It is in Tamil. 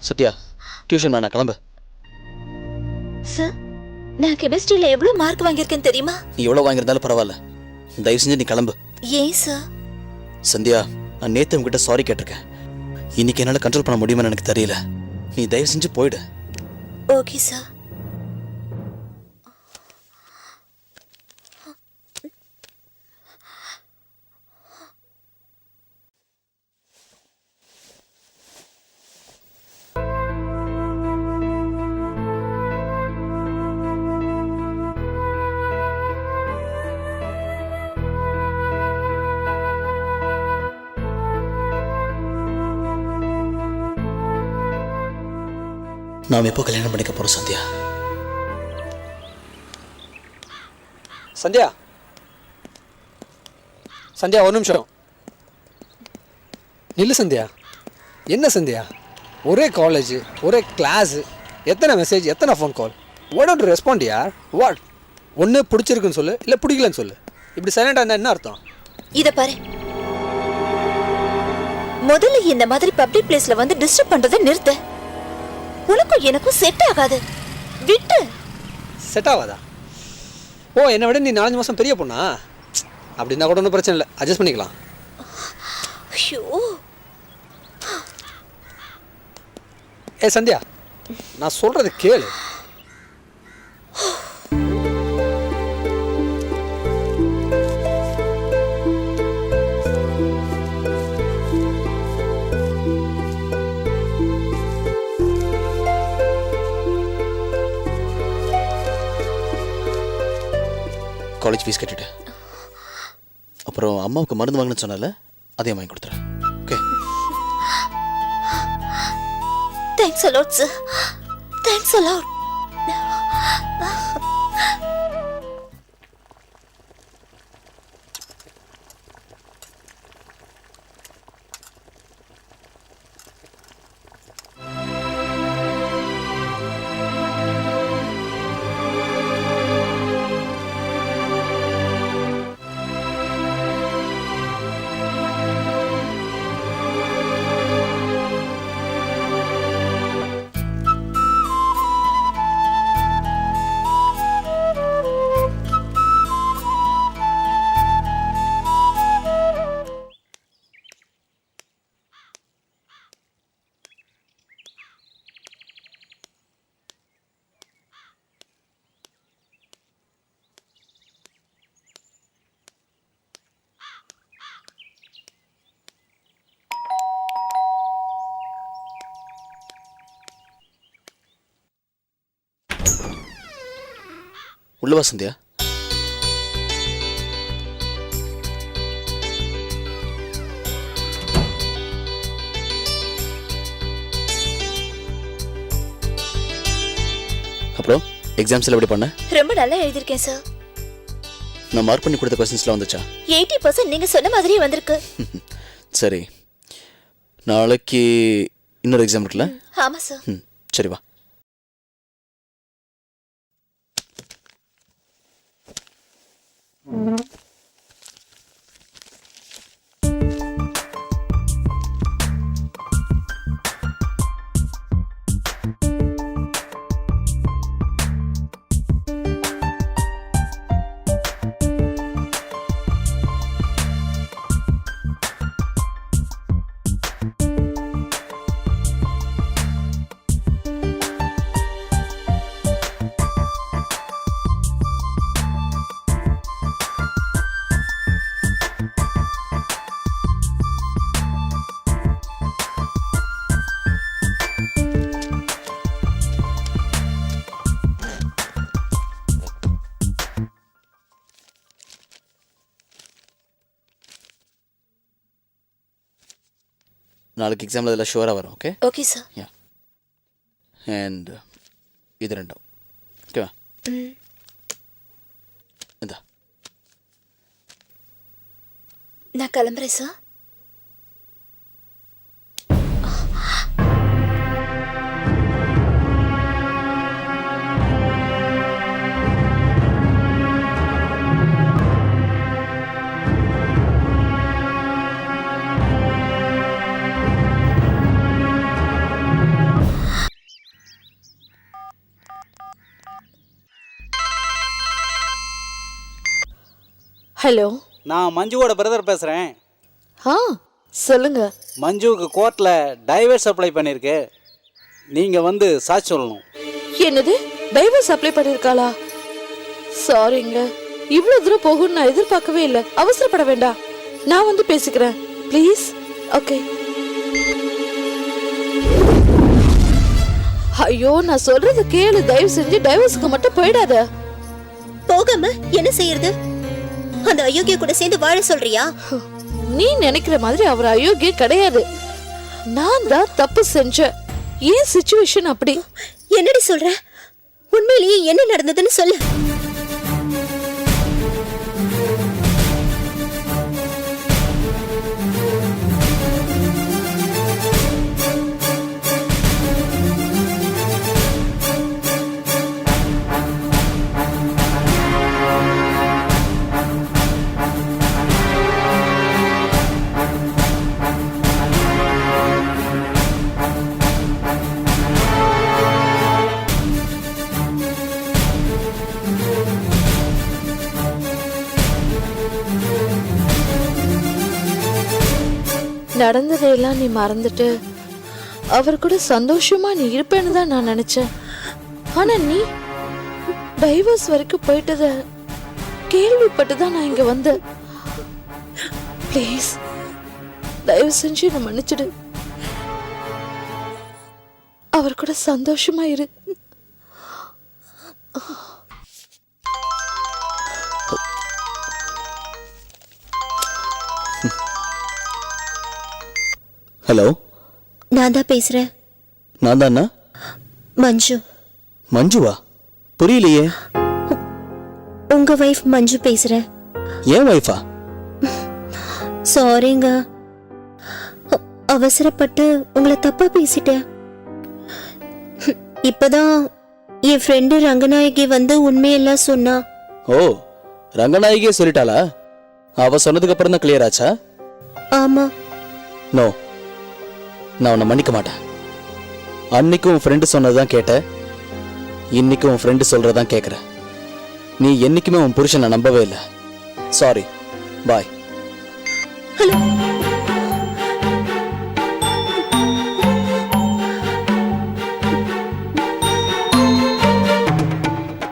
சத்யா, டியூஷன் வேணா, கிளம்பு. சார், நான் கெமிஸ்ட்ரியில எவ்வளவு மார்க் வாங்கியிருக்கேன்னு தெரியுமா? நீ எவ்வளவு வாங்கியிருந்தாலும் பரவாயில்ல, தயவு செஞ்சு நீ கிளம்பு. ஏன் சார்? சந்தியா, நான் நேத்து உங்ககிட்ட சாரி கேட்டிருக்கேன். இன்னைக்கு என்னால கண்ட்ரோல் பண்ண முடியுமான்னு எனக்கு தெரியல. நீ தயவு செஞ்சு போயிடு. Okay sir. நாம் எப்போ கல்யாணம் பண்ணிக்க போறோம் சந்தியா? சந்தியா, சந்தியா ஒரு நிமிஷம் நில்லு. சந்தியா, என்ன சந்தியா, ஒரே காலேஜ், ஒரே கிளாஸு, எத்தனை மெசேஜ், எத்தனை phone call, what don't respond யார்? வாட்? ஒன்று பிடிச்சிருக்குன்னு சொல்லு, இல்லை பிடிக்கலன்னு சொல்லு. இப்படி சைலண்டாக இருந்தால் என்ன அர்த்தம்? இத பாரு, முதல்ல இந்த மாதிரி பப்ளிக் பிளேஸ்ல வந்து டிஸ்டர்ப் பண்றதை நிறுத்து. உனக்கும் எனக்கும் செட் ஆகாது, விட்டு. செட் ஆகாதா? ஓ, என்னை விட நீ 4 மாதம் பெரிய பொண்ணா? அப்படின்னா கூட ஒன்றும் பிரச்சனை இல்லை, அட்ஜஸ்ட் பண்ணிக்கலாம். ஐயோ, ஏ சந்தியா, நான் சொல்கிறது கேளு. காலேஜ் ஃபீஸ் கட்டிட்டு அப்புறம் அம்மாவுக்கு மருந்து வாங்கணும்னு சொன்னால அதையும் வாங்கி கொடுத்துறேன். Okay? Thanks a lot sir, thanks a lot. உள்ளவா சந்தியா. அப்புறம் எக்ஸாம்ஸ்ல எப்படி பண்ண? ரொம்ப நல்லா எழுதிருக்கேன் சார். நான் மார்க் பண்ணி கொடுத்த क्वेश्चंसலாம் வந்துச்சா? 80% நீங்க சொன்ன மாதிரியே வந்திருக்கு. சரி, நாளைக்கு இன்னொரு எக்ஸாம் இருக்குல்ல? ஆமா சார். சரி வா. நாளைக்கு எக்ஸாமில் இதெல்லாம் ஷுவராக வரும். Okay? Okay sir. Yeah. And இது ரெண்டும் ஓகேவா? இந்தா. நான் கிளம்புறேன் சார். ஹலோ, நான் மஞ்சுவோட பிரதர் பேசுகிறேன். ஆ சொல்லுங்க. மஞ்சுவுக்கு கோர்ட்டில் டைவர்ஸ் அப்ளை பண்ணியிருக்கு. நீங்கள் வந்து சாட்சி சொல்லணும். என்னது, டைவர்ஸ் அப்ளை பண்ணிருக்காளா? சாரிங்க, இவ்வளவு தூரம் போகும்னு நான் எதிர்பார்க்கவே இல்லை. அவசரப்பட வேண்டாம், நான் வந்து பேசிக்கிறேன் ப்ளீஸ். ஓகே. ஐயோ, நான் சொல்றது கேளு, தயவு செஞ்சு டைவர்ஸ்க்கு மட்டும் போயிடாத. போகாம என்ன செய்யறது? அந்த அயோக்கிய கூட சேர்ந்து வாழ சொல்றியா? நீ நினைக்கிற மாதிரி அவர் அயோக்கிய கிடையாது. நான் தான் தப்பு செஞ்சேன். ஏன் சிச்சுவேஷன் அப்படி? என்னடி சொல்ற? உண்மையிலேயே என்ன நடந்ததுன்னு சொல்லு. நடந்ததையெல்லாம் நீ மறந்துட்டு அவர் கூட சந்தோஷமா நீ இருப்பேன்னு தான் நான் நினைச்சேன். ஆனா நீ டைவர்ஸ் வரைக்கும் போயிட்டத கேள்விப்பட்டு தான் நான் இங்க வந்தேன். ப்ளீஸ் தயவு செஞ்சு என்னை மன்னிச்சிடு. அவர் கூட சந்தோஷமா இரு. ஹலோ, நான் தான் பேசுறேன். நான் தானா? மஞ்சு. மஞ்சுவா? புரியலையே. உங்க வைஃப் மஞ்சு பேசுறேன். ஏன் வைஃபா? சாரிங்க, அவசரப்பட்டு உங்களை தப்பா பேசிட்டேன். இப்பதான் என் ஃப்ரெண்டு ரங்கநாயகி வந்து உண்மையெல்லாம் சொன்னா. ஓ, ரங்கநாயகியே சொல்லிட்டாளா? அவ சொன்னதுக்கு அப்புறம் தான் கிளியர் ஆச்சா? ஆமா. நோ, நான் உன்னை மன்னிக்க மாட்டேன். அன்னைக்கும் உன் ஃப்ரெண்டு சொன்னதுதான் கேட்டேன், இன்னைக்கும் உன் ஃப்ரெண்டு சொல்றதான் கேட்குறேன். நீ என்னைக்குமே உன் புருஷனை நம்பவே இல்லை. சாரி, பாய். ஹலோ.